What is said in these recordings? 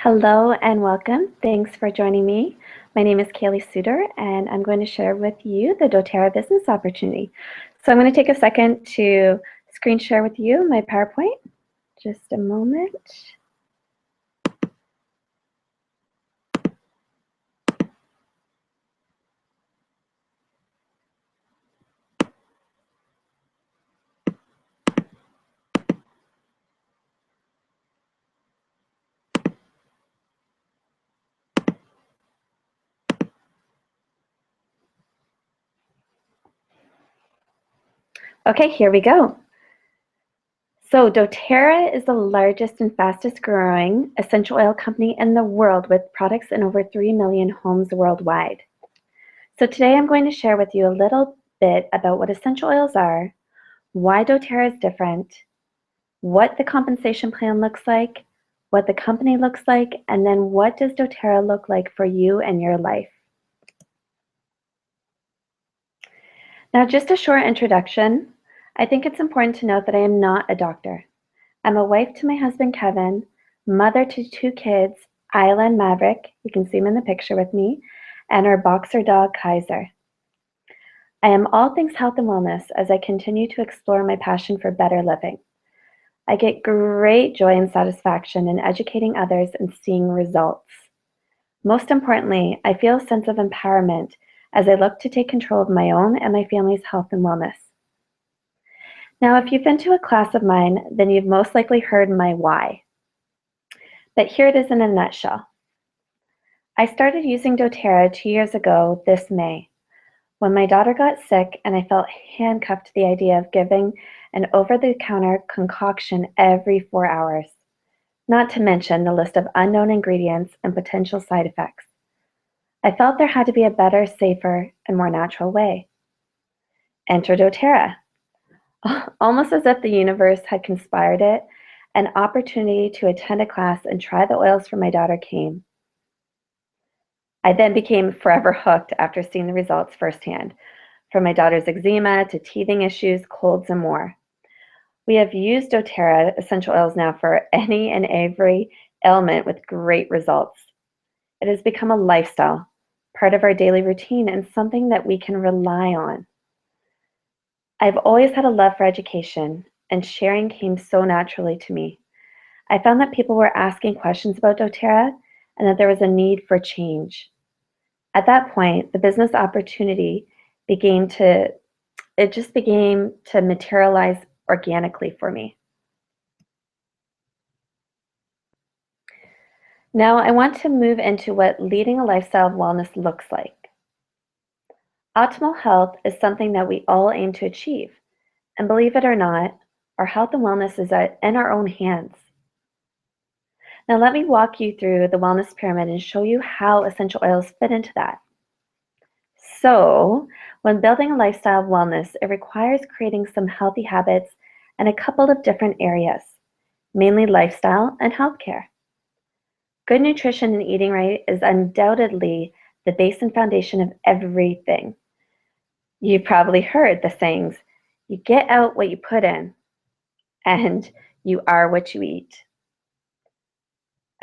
Hello and welcome. Thanks for joining me. My name is Kaylee Suter, and I'm going to share with you the dōTERRA business opportunity. So I'm going to take a second to screen share with you my PowerPoint. Just a moment. Okay, here we go. So dōTERRA is the largest and fastest growing essential oil company in the world with products in over 3 million homes worldwide. So today I'm going to share with you a little bit about what essential oils are, why dōTERRA is different, what the compensation plan looks like, what the company looks like, and then what does dōTERRA look like for you and your life. Now, just a short introduction. I think it's important to note that I am not a doctor. I'm a wife to my husband, Kevin, mother to 2 kids, Isla and Maverick, you can see him in the picture with me, and our boxer dog, Kaiser. I am all things health and wellness as I continue to explore my passion for better living. I get great joy and satisfaction in educating others and seeing results. Most importantly, I feel a sense of empowerment as I look to take control of my own and my family's health and wellness. Now, if you've been to a class of mine, then you've most likely heard my why. But here it is in a nutshell. I started using dōTERRA 2 years ago this May, when my daughter got sick and I felt handcuffed to the idea of giving an over-the-counter concoction every 4 hours, not to mention the list of unknown ingredients and potential side effects. I felt there had to be a better, safer, and more natural way. Enter dōTERRA. Almost as if the universe had conspired it, an opportunity to attend a class and try the oils for my daughter came. I then became forever hooked after seeing the results firsthand, from my daughter's eczema to teething issues, colds, and more. We have used dōTERRA essential oils now for any and every ailment with great results. It has become a lifestyle, part of our daily routine, and something that we can rely on. I've always had a love for education, and sharing came so naturally to me. I found that people were asking questions about dōTERRA and that there was a need for change. At that point, the business opportunity began to materialize organically for me. Now I want to move into what leading a lifestyle of wellness looks like. Optimal health is something that we all aim to achieve, and believe it or not, our health and wellness is in our own hands. Now let me walk you through the wellness pyramid and show you how essential oils fit into that. So, when building a lifestyle of wellness, it requires creating some healthy habits in a couple of different areas, mainly lifestyle and healthcare. Good nutrition and eating right is undoubtedly the base and foundation of everything. You've probably heard the sayings, you get out what you put in, and you are what you eat.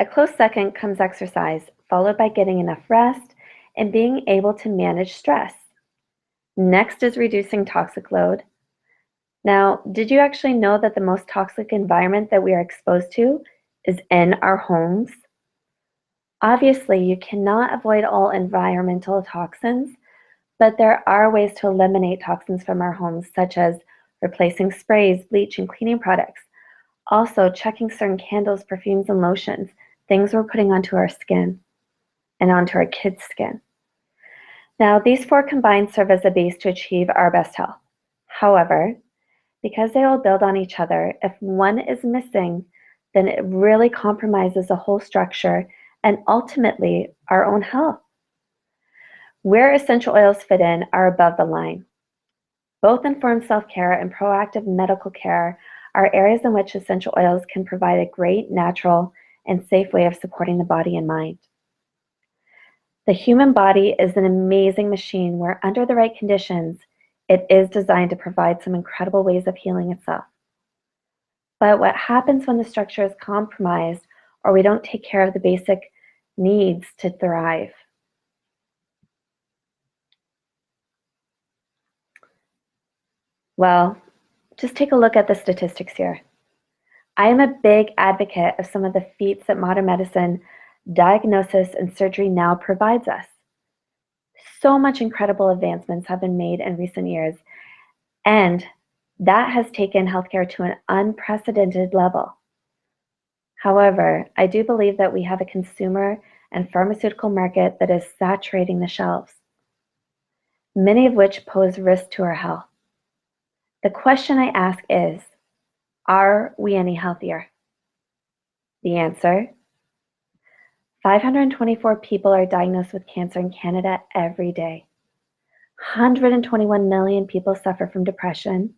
A close second comes exercise, followed by getting enough rest and being able to manage stress. Next is reducing toxic load. Now, did you actually know that the most toxic environment that we are exposed to is in our homes? Obviously, you cannot avoid all environmental toxins, but there are ways to eliminate toxins from our homes, such as replacing sprays, bleach, and cleaning products. Also, checking certain candles, perfumes, and lotions, things we're putting onto our skin and onto our kids' skin. Now, these 4 combined serve as a base to achieve our best health. However, because they all build on each other, if one is missing, then it really compromises the whole structure and ultimately our own health. Where essential oils fit in are above the line. Both informed self-care and proactive medical care are areas in which essential oils can provide a great, natural, and safe way of supporting the body and mind. The human body is an amazing machine where, under the right conditions, it is designed to provide some incredible ways of healing itself. But what happens when the structure is compromised or we don't take care of the basic needs to thrive. Well, just take a look at the statistics here. I am a big advocate of some of the feats that modern medicine, diagnosis, and surgery now provides us. So much incredible advancements have been made in recent years, and that has taken healthcare to an unprecedented level. However, I do believe that we have a consumer and pharmaceutical market that is saturating the shelves, many of which pose risk to our health. The question I ask is, are we any healthier? The answer: 524 people are diagnosed with cancer in Canada every day. 121 million people suffer from depression.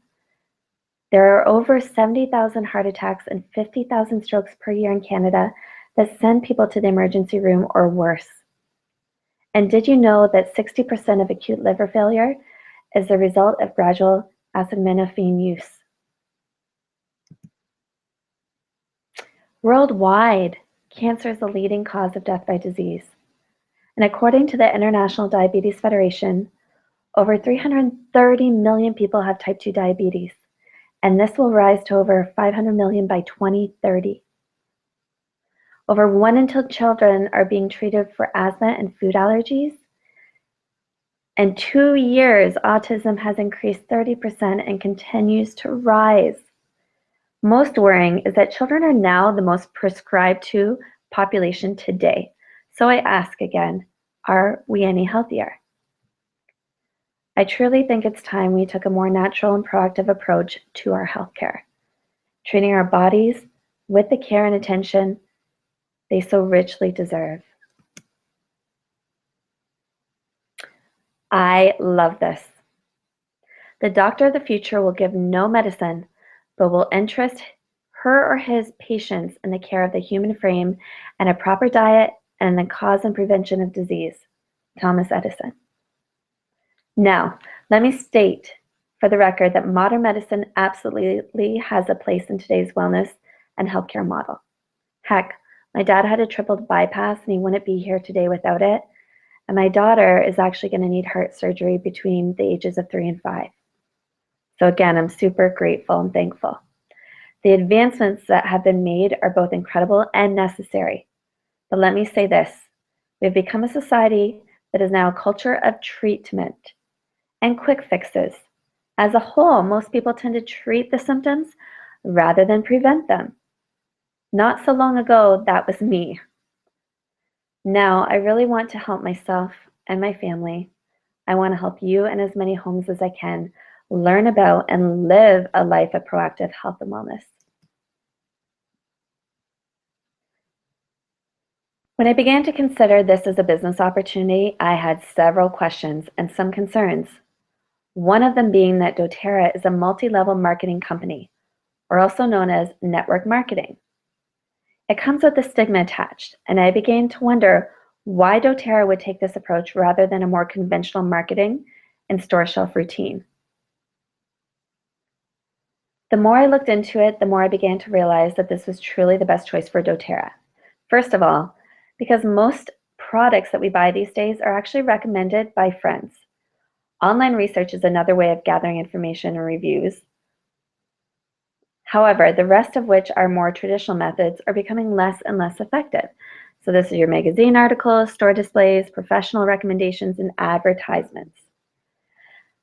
There are over 70,000 heart attacks and 50,000 strokes per year in Canada that send people to the emergency room or worse. And did you know that 60% of acute liver failure is the result of gradual acetaminophen use? Worldwide, cancer is the leading cause of death by disease. And according to the International Diabetes Federation, over 330 million people have type 2 diabetes, and this will rise to over 500 million by 2030. Over 1 in 2 children are being treated for asthma and food allergies. In 2 years, autism has increased 30% and continues to rise. Most worrying is that children are now the most prescribed to population today. So I ask again, are we any healthier? I truly think it's time we took a more natural and proactive approach to our healthcare, treating our bodies with the care and attention they so richly deserve. I love this. The doctor of the future will give no medicine, but will interest her or his patients in the care of the human frame and a proper diet and the cause and prevention of disease. Thomas Edison. Now, let me state for the record that modern medicine absolutely has a place in today's wellness and healthcare model. Heck, my dad had a triple bypass and he wouldn't be here today without it. And my daughter is actually going to need heart surgery between the ages of 3 and 5. So again, I'm super grateful and thankful. The advancements that have been made are both incredible and necessary. But let me say this, we've become a society that is now a culture of treatment and quick fixes. As a whole, most people tend to treat the symptoms rather than prevent them. Not so long ago, that was me. Now, I really want to help myself and my family. I want to help you in as many homes as I can learn about and live a life of proactive health and wellness. When I began to consider this as a business opportunity, I had several questions and some concerns. One of them being that dōTERRA is a multi-level marketing company, or also known as network marketing. It comes with a stigma attached, and I began to wonder why dōTERRA would take this approach rather than a more conventional marketing and store shelf routine. The more I looked into it, the more I began to realize that this was truly the best choice for dōTERRA. First of all, because most products that we buy these days are actually recommended by friends. Online research is another way of gathering information and reviews. However, the rest of which are more traditional methods are becoming less and less effective. So this is your magazine articles, store displays, professional recommendations, and advertisements.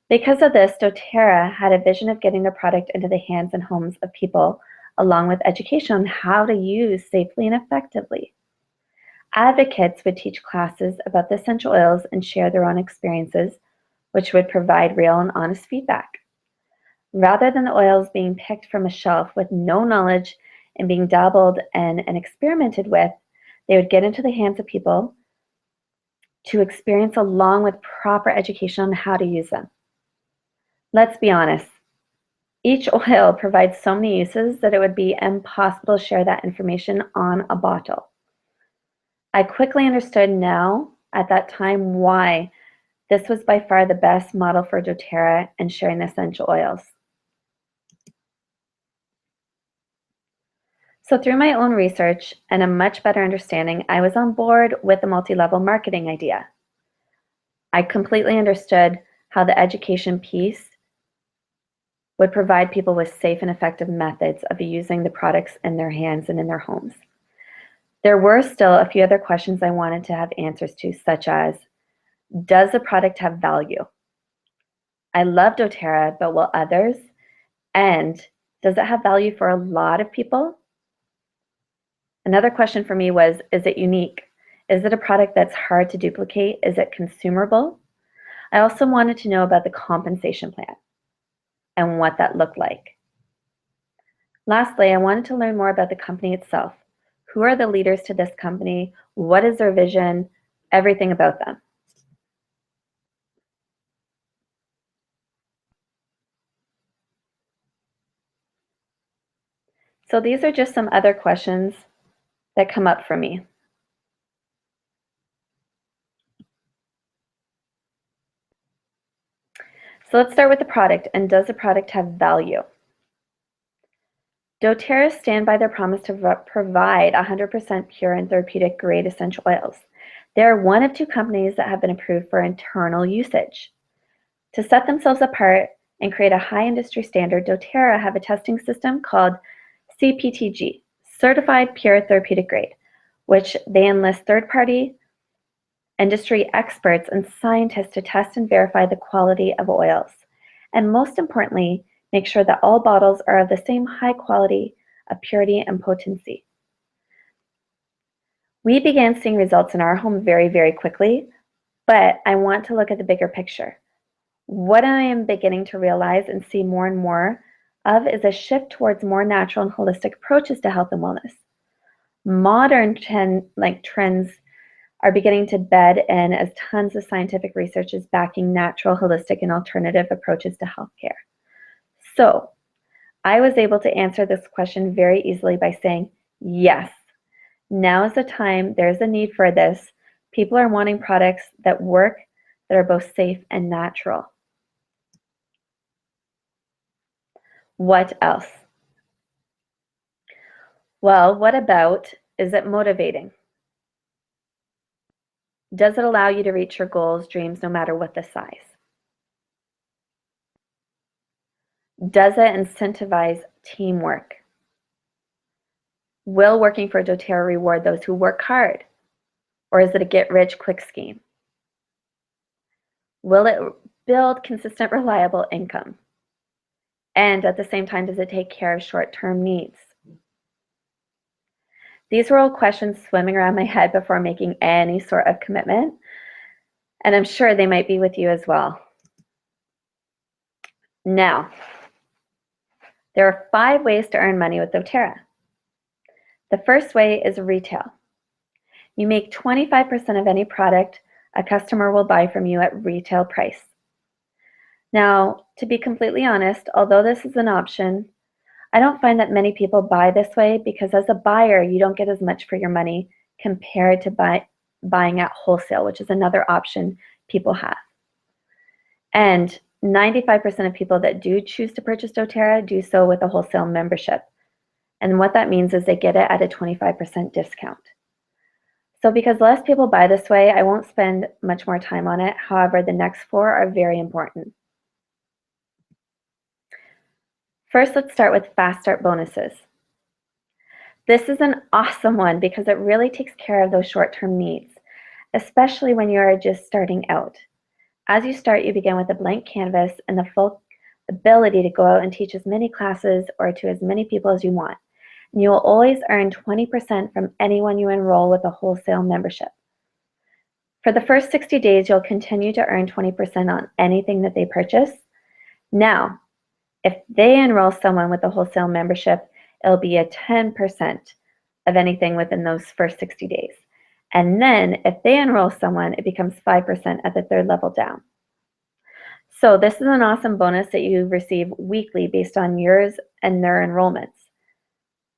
Because of this, dōTERRA had a vision of getting the product into the hands and homes of people, along with education on how to use safely and effectively. Advocates would teach classes about the essential oils and share their own experiences, which would provide real and honest feedback. Rather than the oils being picked from a shelf with no knowledge and being dabbled and experimented with, they would get into the hands of people to experience along with proper education on how to use them. Let's be honest, each oil provides so many uses that it would be impossible to share that information on a bottle. I quickly understood now, at that time, why this was by far the best model for dōTERRA and sharing the essential oils. So through my own research and a much better understanding, I was on board with the multi-level marketing idea. I completely understood how the education piece would provide people with safe and effective methods of using the products in their hands and in their homes. There were still a few other questions I wanted to have answers to, such as, does the product have value? I love doTERRA, but will others? And does it have value for a lot of people? Another question for me was, is it unique? Is it a product that's hard to duplicate? Is it consumable? I also wanted to know about the compensation plan and what that looked like. Lastly, I wanted to learn more about the company itself. Who are the leaders to this company? What is their vision? Everything about them. So these are just some other questions that come up for me. So let's start with the product, and does the product have value? doTERRA stand by their promise to provide 100% pure and therapeutic grade essential oils. They are one of 2 companies that have been approved for internal usage. To set themselves apart and create a high industry standard, doTERRA have a testing system called CPTG, Certified Pure Therapeutic Grade, which they enlist third-party industry experts and scientists to test and verify the quality of oils. And most importantly, make sure that all bottles are of the same high quality of purity and potency. We began seeing results in our home very, very quickly, but I want to look at the bigger picture. What I am beginning to realize and see more and more of is a shift towards more natural and holistic approaches to health and wellness. Modern trends are beginning to bed in as tons of scientific research is backing natural, holistic, and alternative approaches to healthcare. So I was able to answer this question very easily by saying, yes, now is the time, there's a need for this. People are wanting products that work, that are both safe and natural. What else? Well, what about, is it motivating? Does it allow you to reach your goals, dreams, no matter what the size? Does it incentivize teamwork? Will working for doTERRA reward those who work hard? Or is it a get-rich-quick scheme? Will it build consistent, reliable income? And at the same time, does it take care of short-term needs? These were all questions swimming around my head before making any sort of commitment, and I'm sure they might be with you as well. Now, there are 5 ways to earn money with doTERRA. The first way is retail. You make 25% of any product a customer will buy from you at retail price. Now, to be completely honest, although this is an option, I don't find that many people buy this way because as a buyer, you don't get as much for your money compared to buying at wholesale, which is another option people have. And 95% of people that do choose to purchase doTERRA do so with a wholesale membership. And what that means is they get it at a 25% discount. So because less people buy this way, I won't spend much more time on it. However, the next 4 are very important. First, let's start with fast start bonuses. This is an awesome one because it really takes care of those short-term needs, especially when you are just starting out. As you start, you begin with a blank canvas and the full ability to go out and teach as many classes or to as many people as you want. And you will always earn 20% from anyone you enroll with a wholesale membership. For the first 60 days, you'll continue to earn 20% on anything that they purchase. Now, if they enroll someone with a wholesale membership, it'll be a 10% of anything within those first 60 days. And then if they enroll someone, it becomes 5% at the 3rd level down. So this is an awesome bonus that you receive weekly based on yours and their enrollments,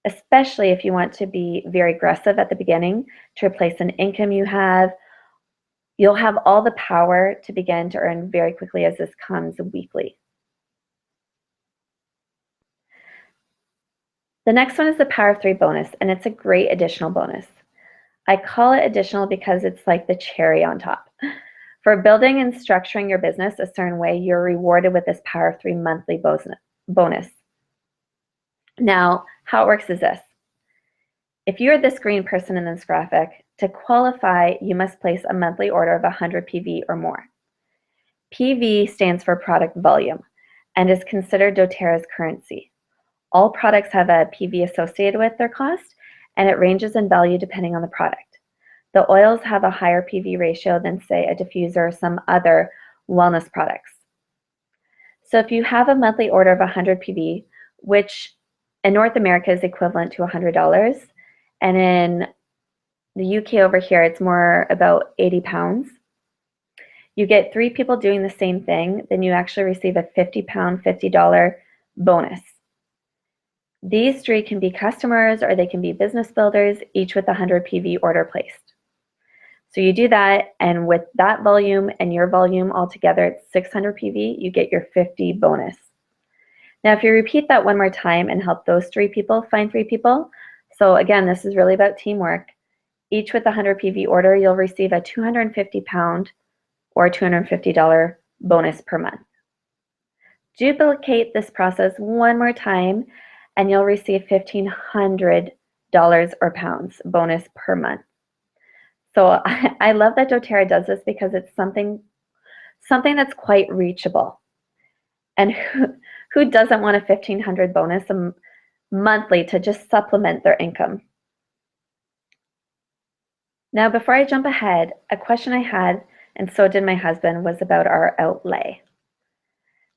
especially if you want to be very aggressive at the beginning to replace an income you have. You'll have all the power to begin to earn very quickly as this comes weekly. The next one is the Power of 3 bonus, and it's a great additional bonus. I call it additional because it's like the cherry on top. For building and structuring your business a certain way, you're rewarded with this Power of 3 monthly bonus. Now, how it works is this. If you're this green person in this graphic, to qualify, you must place a monthly order of 100 PV or more. PV stands for product volume and is considered doTERRA's currency. All products have a PV associated with their cost, and it ranges in value depending on the product. The oils have a higher PV ratio than, say, a diffuser or some other wellness products. So if you have a monthly order of 100 PV, which in North America is equivalent to $100, and in the UK over here, it's more about 80 pounds. You get 3 people doing the same thing, then you actually receive a 50-pound, $50 bonus. These 3 can be customers or they can be business builders, each with a 100 PV order placed. So you do that, and with that volume and your volume altogether, it's 600 PV, you get your 50 bonus. Now, if you repeat that one more time and help those 3 people find 3 people, so again, this is really about teamwork, each with a 100 PV order, you'll receive a 250-pound or $250 bonus per month. Duplicate this process one more time, and you'll receive $1,500 or pounds bonus per month. So I love that doTERRA does this because it's something that's quite reachable. And who doesn't want a $1,500 bonus monthly to just supplement their income? Now, before I jump ahead, a question I had, and so did my husband, was about our outlay.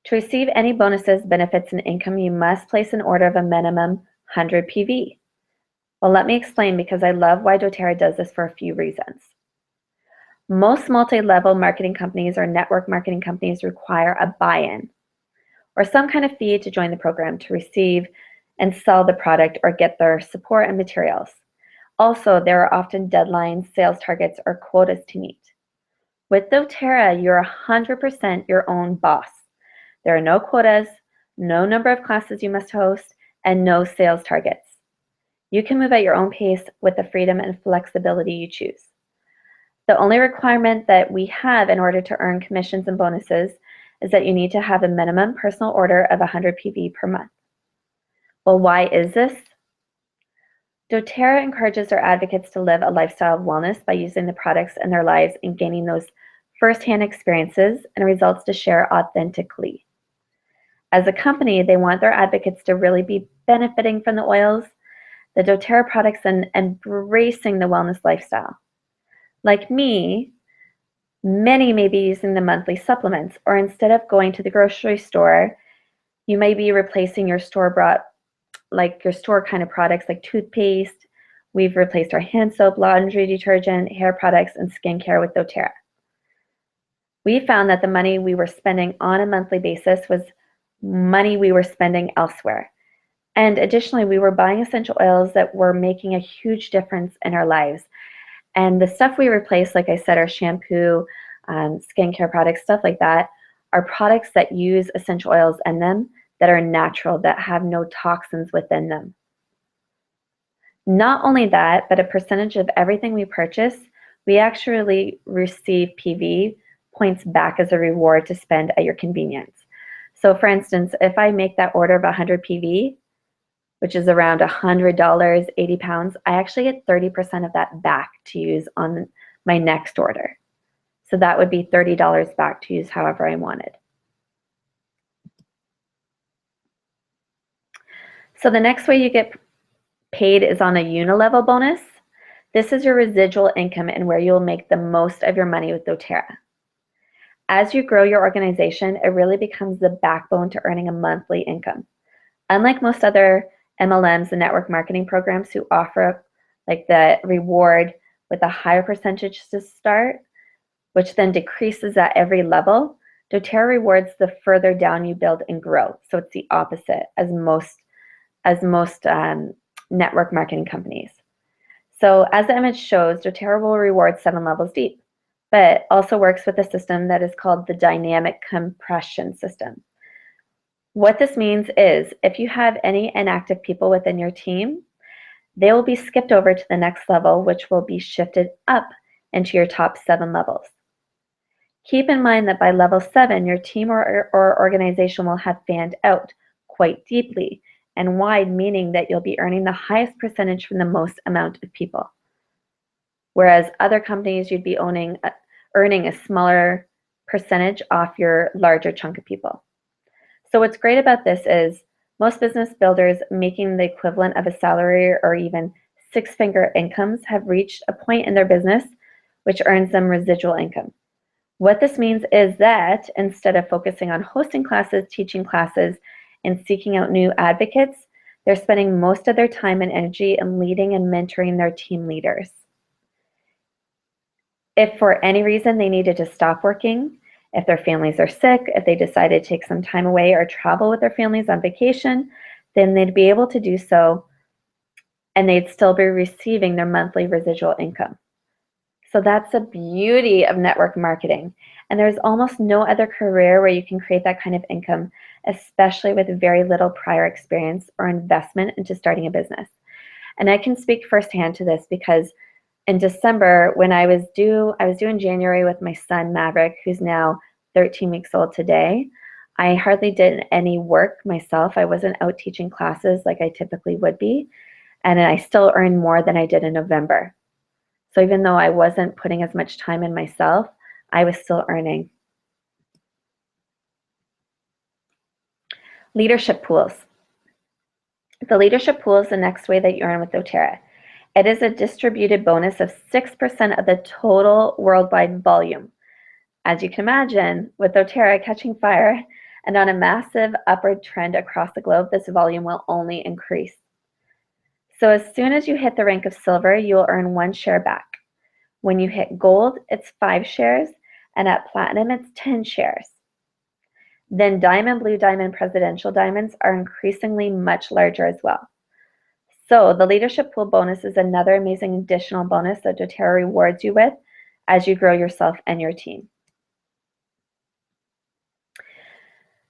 To receive any bonuses, benefits, and income, you must place an order of a minimum 100 PV. Well, let me explain, because I love why doTERRA does this for a few reasons. Most multi-level marketing companies or network marketing companies require a buy-in or some kind of fee to join the program to receive and sell the product or get their support and materials. Also, there are often deadlines, sales targets, or quotas to meet. With doTERRA, you're 100% your own boss. There are no quotas, no number of classes you must host, and no sales targets. You can move at your own pace with the freedom and flexibility you choose. The only requirement that we have in order to earn commissions and bonuses is that you need to have a minimum personal order of 100 PV per month. Well, why is this? doTERRA encourages their advocates to live a lifestyle of wellness by using the products in their lives and gaining those firsthand experiences and results to share authentically. As a company, they want their advocates to really be benefiting from the oils, the doTERRA products, and embracing the wellness lifestyle. Like me, many may be using the monthly supplements, or instead of going to the grocery store, you may be replacing your store-bought, like your store kind of products like toothpaste. We've replaced our hand soap, laundry detergent, hair products, and skincare with doTERRA. We found that the money we were spending on a monthly basis was money we were spending elsewhere. And additionally, we were buying essential oils that were making a huge difference in our lives. And the stuff we replaced, like I said, our shampoo, skincare products, stuff like that, are products that use essential oils in them that are natural, that have no toxins within them. Not only that, but a percentage of everything we purchase, we actually receive PV points back as a reward to spend at your convenience. So for instance, if I make that order of 100 PV, which is around $100, 80 pounds, I actually get 30% of that back to use on my next order. So that would be $30 back to use however I wanted. So the next way you get paid is on a unilevel bonus. This is your residual income and where you'll make the most of your money with doTERRA. As you grow your organization, it really becomes the backbone to earning a monthly income. Unlike most other MLMs and network marketing programs who offer like the reward with a higher percentage to start, which then decreases at every level, doTERRA rewards the further down you build and grow. So it's the opposite as most network marketing companies. So as the image shows, doTERRA will reward 7 levels deep, but also works with a system that is called the dynamic compression system. What this means is if you have any inactive people within your team, they will be skipped over to the next level, which will be shifted up into your top 7 levels. Keep in mind that by level 7, your team or organization will have fanned out quite deeply and wide, meaning that you'll be earning the highest percentage from the most amount of people. Whereas other companies, you'd be earning a smaller percentage off your larger chunk of people. So what's great about this is most business builders making the equivalent of a salary or even six-figure incomes have reached a point in their business which earns them residual income. What this means is that instead of focusing on hosting classes, teaching classes, and seeking out new advocates, they're spending most of their time and energy in leading and mentoring their team leaders. If for any reason they needed to stop working, if their families are sick, if they decided to take some time away or travel with their families on vacation, then they'd be able to do so and they'd still be receiving their monthly residual income. So that's the beauty of network marketing. And there's almost no other career where you can create that kind of income, especially with very little prior experience or investment into starting a business. And I can speak firsthand to this because in December, when I was due in January with my son Maverick, who's now 13 weeks old today. I hardly did any work myself. I wasn't out teaching classes like I typically would be, and I still earned more than I did in November. So even though I wasn't putting as much time in myself, I was still earning. Leadership pools. The leadership pool is the next way that you earn with dōTERRA. It is a distributed bonus of 6% of the total worldwide volume. As you can imagine, with dōTERRA catching fire and on a massive upward trend across the globe, this volume will only increase. So as soon as you hit the rank of silver, you will earn 1 share back. When you hit gold, it's 5 shares, and at platinum, it's 10 shares. Then diamond, blue diamond, presidential diamonds are increasingly much larger as well. So the leadership pool bonus is another amazing additional bonus that dōTERRA rewards you with as you grow yourself and your team.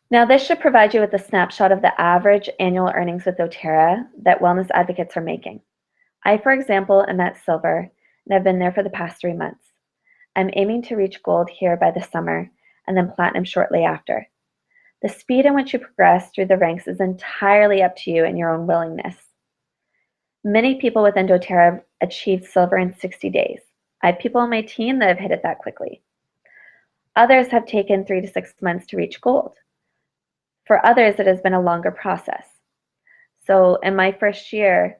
Now this should provide you with a snapshot of the average annual earnings with dōTERRA that wellness advocates are making. I, for example, am at silver and I've been there for the past 3 months. I'm aiming to reach gold here by the summer and then platinum shortly after. The speed in which you progress through the ranks is entirely up to you and your own willingness. Many people within dōTERRA have achieved silver in 60 days. I have people on my team that have hit it that quickly. Others have taken 3 to 6 months to reach gold. For others, it has been a longer process. So in my first year,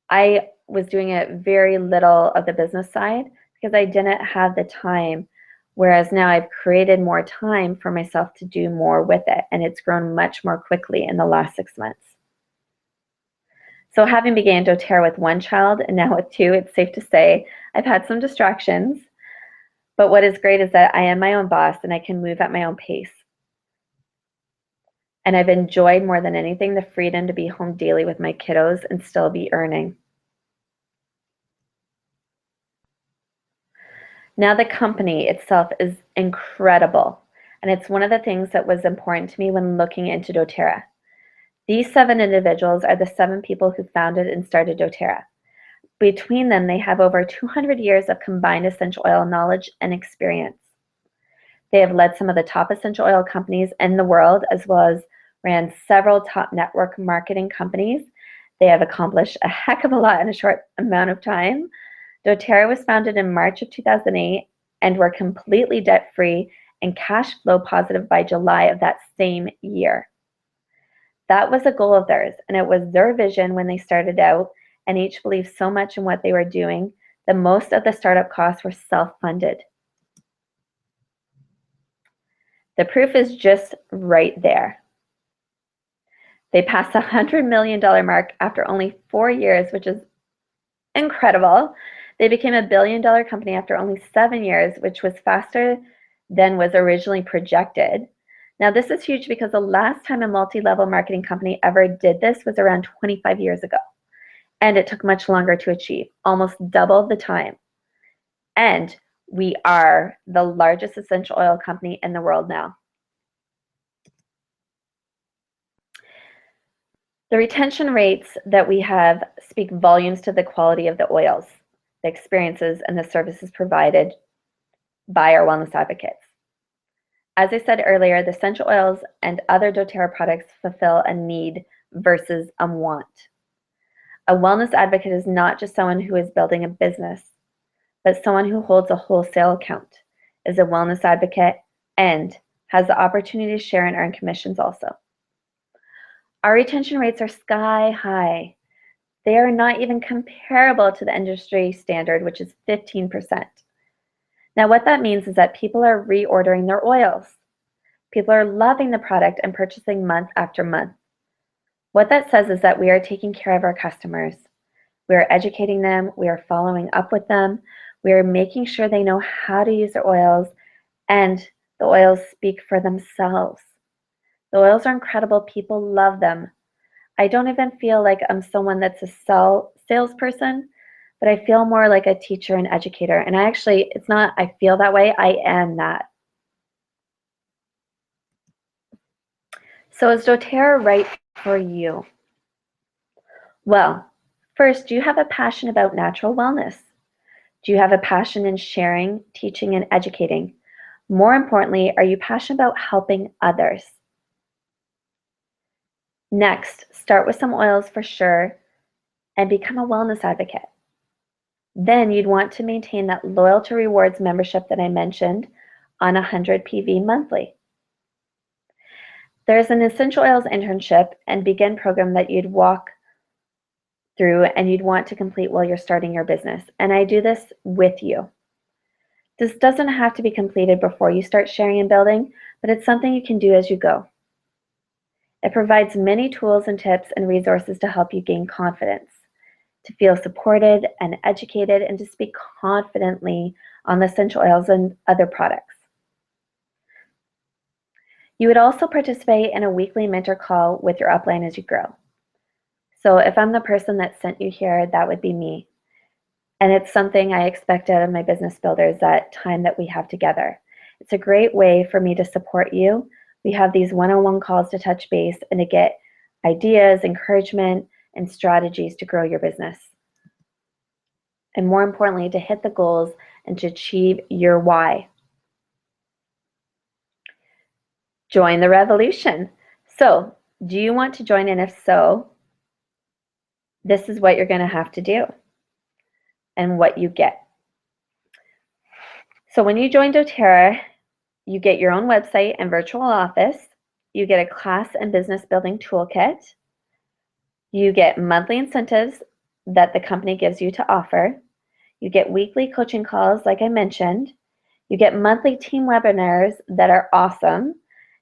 I was doing it very little of the business side because I didn't have the time, whereas now I've created more time for myself to do more with it, and it's grown much more quickly in the last 6 months. So having began dōTERRA with 1 child and now with 2, it's safe to say I've had some distractions, but what is great is that I am my own boss and I can move at my own pace. And I've enjoyed more than anything the freedom to be home daily with my kiddos and still be earning. Now the company itself is incredible, and it's one of the things that was important to me when looking into dōTERRA. These 7 individuals are the 7 people who founded and started dōTERRA. Between them, they have over 200 years of combined essential oil knowledge and experience. They have led some of the top essential oil companies in the world, as well as ran several top network marketing companies. They have accomplished a heck of a lot in a short amount of time. dōTERRA was founded in March of 2008 and were completely debt-free and cash flow positive by July of that same year. That was a goal of theirs, and it was their vision when they started out, and each believed so much in what they were doing that most of the startup costs were self-funded. The proof is just right there. They passed the $100 million mark after only 4 years, which is incredible. They became a $1 billion company after only 7 years, which was faster than was originally projected. Now, this is huge because the last time a multi-level marketing company ever did this was around 25 years ago. And it took much longer to achieve, almost double the time. And we are the largest essential oil company in the world now. The retention rates that we have speak volumes to the quality of the oils, the experiences, and the services provided by our wellness advocates. As I said earlier, the essential oils and other doTERRA products fulfill a need versus a want. A wellness advocate is not just someone who is building a business, but someone who holds a wholesale account, is a wellness advocate, and has the opportunity to share and earn commissions also. Our retention rates are sky high. They are not even comparable to the industry standard, which is 15%. Now, what that means is that people are reordering their oils. People are loving the product and purchasing month after month. What that says is that we are taking care of our customers. We are educating them. We are following up with them. We are making sure they know how to use their oils, and the oils speak for themselves. The oils are incredible. People love them. I don't even feel like I'm someone that's a salesperson, but I feel more like a teacher and educator. And it's not I feel that way, I am that. So is doTERRA right for you? Well, first, do you have a passion about natural wellness? Do you have a passion in sharing, teaching, and educating? More importantly, are you passionate about helping others? Next, start with some oils for sure and become a wellness advocate. Then you'd want to maintain that loyalty rewards membership that I mentioned on 100 PV monthly. There's an essential oils internship and begin program that you'd walk through and you'd want to complete while you're starting your business. And I do this with you. This doesn't have to be completed before you start sharing and building, but it's something you can do as you go. It provides many tools and tips and resources to help you gain confidence, to feel supported and educated, and to speak confidently on the essential oils and other products. You would also participate in a weekly mentor call with your upline as you grow. So if I'm the person that sent you here, that would be me. And it's something I expect out of my business builders, that time that we have together. It's a great way for me to support you. We have these one-on-one calls to touch base and to get ideas, encouragement, and strategies to grow your business. And more importantly, to hit the goals and to achieve your why. Join the revolution. So, do you want to join? And if so, this is what you're going to have to do and what you get. So when you join doTERRA, you get your own website and virtual office. You get a class and business building toolkit. You get monthly incentives that the company gives you to offer. You get weekly coaching calls, like I mentioned. You get monthly team webinars that are awesome.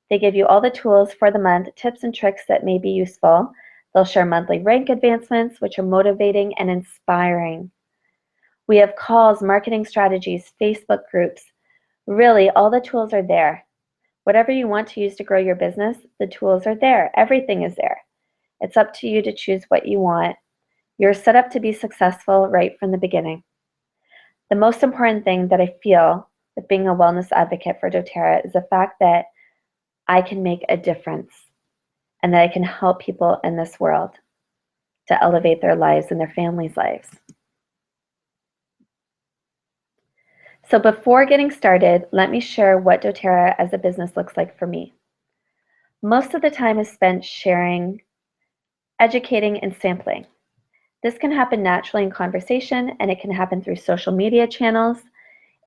They give you all the tools for the month, tips and tricks that may be useful. They'll share monthly rank advancements, which are motivating and inspiring. We have calls, marketing strategies, Facebook groups. Really, all the tools are there. Whatever you want to use to grow your business, the tools are there. Everything is there. It's up to you to choose what you want. You're set up to be successful right from the beginning. The most important thing that I feel with being a wellness advocate for doTERRA is the fact that I can make a difference and that I can help people in this world to elevate their lives and their families' lives. So before getting started, let me share what doTERRA as a business looks like for me. Most of the time is spent sharing, educating, and sampling. This can happen naturally in conversation, and it can happen through social media channels.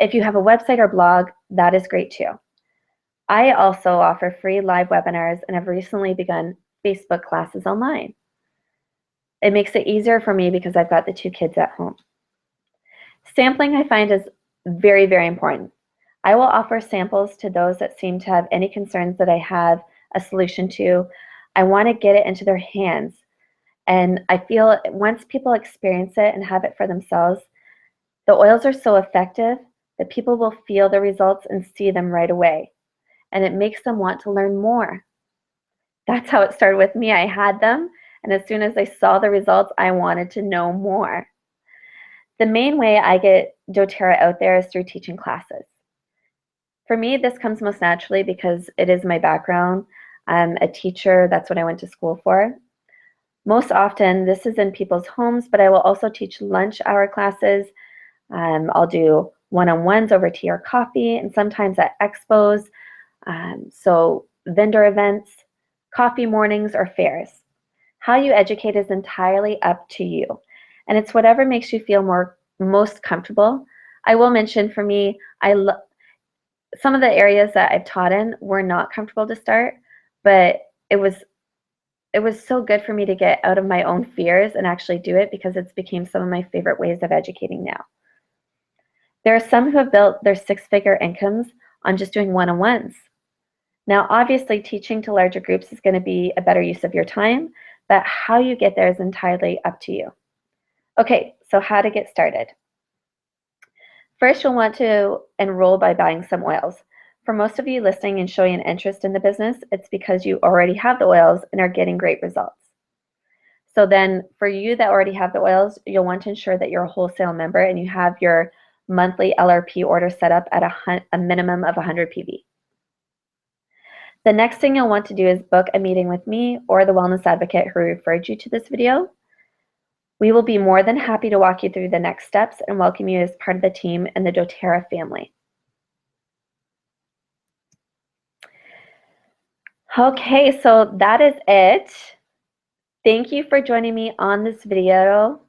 If you have a website or blog, that is great too. I also offer free live webinars and have recently begun Facebook classes online. It makes it easier for me because I've got the 2 kids at home. Sampling, I find, is very, very important. I will offer samples to those that seem to have any concerns that I have a solution to. I want to get it into their hands. And I feel once people experience it and have it for themselves, the oils are so effective that people will feel the results and see them right away. And it makes them want to learn more. That's how it started with me. I had them, and as soon as I saw the results, I wanted to know more. The main way I get doTERRA out there is through teaching classes. For me, this comes most naturally because it is my background. I'm a teacher. That's what I went to school for. Most often, this is in people's homes, but I will also teach lunch hour classes. I'll do one-on-ones over tea or coffee, and sometimes at expos, so vendor events, coffee mornings, or fairs. How you educate is entirely up to you, and it's whatever makes you feel most comfortable. I will mention for me, some of the areas that I've taught in were not comfortable to start, but it was so good for me to get out of my own fears and actually do it, because it's become some of my favorite ways of educating now. There are some who have built their six-figure incomes on just doing one-on-ones. Now, obviously, teaching to larger groups is going to be a better use of your time, but how you get there is entirely up to you. Okay, so how to get started. First, you'll want to enroll by buying some oils. For most of you listening and showing an interest in the business, it's because you already have the oils and are getting great results. So then for you that already have the oils, you'll want to ensure that you're a wholesale member and you have your monthly LRP order set up at a minimum of 100 PV. The next thing you'll want to do is book a meeting with me or the wellness advocate who referred you to this video. We will be more than happy to walk you through the next steps and welcome you as part of the team and the dōTERRA family. Okay, so that is it. Thank you for joining me on this video.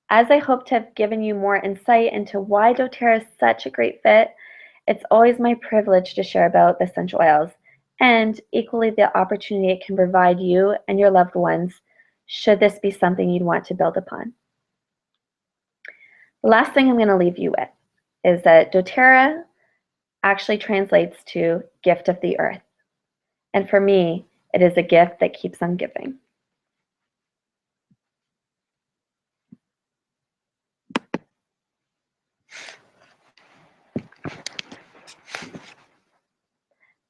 As I hope to have given you more insight into why dōTERRA is such a great fit, it's always my privilege to share about the essential oils, and equally the opportunity it can provide you and your loved ones should this be something you'd want to build upon. The last thing I'm going to leave you with is that dōTERRA actually translates to gift of the earth. And for me, it is a gift that keeps on giving.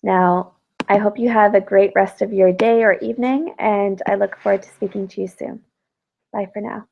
Now, I hope you have a great rest of your day or evening, and I look forward to speaking to you soon. Bye for now.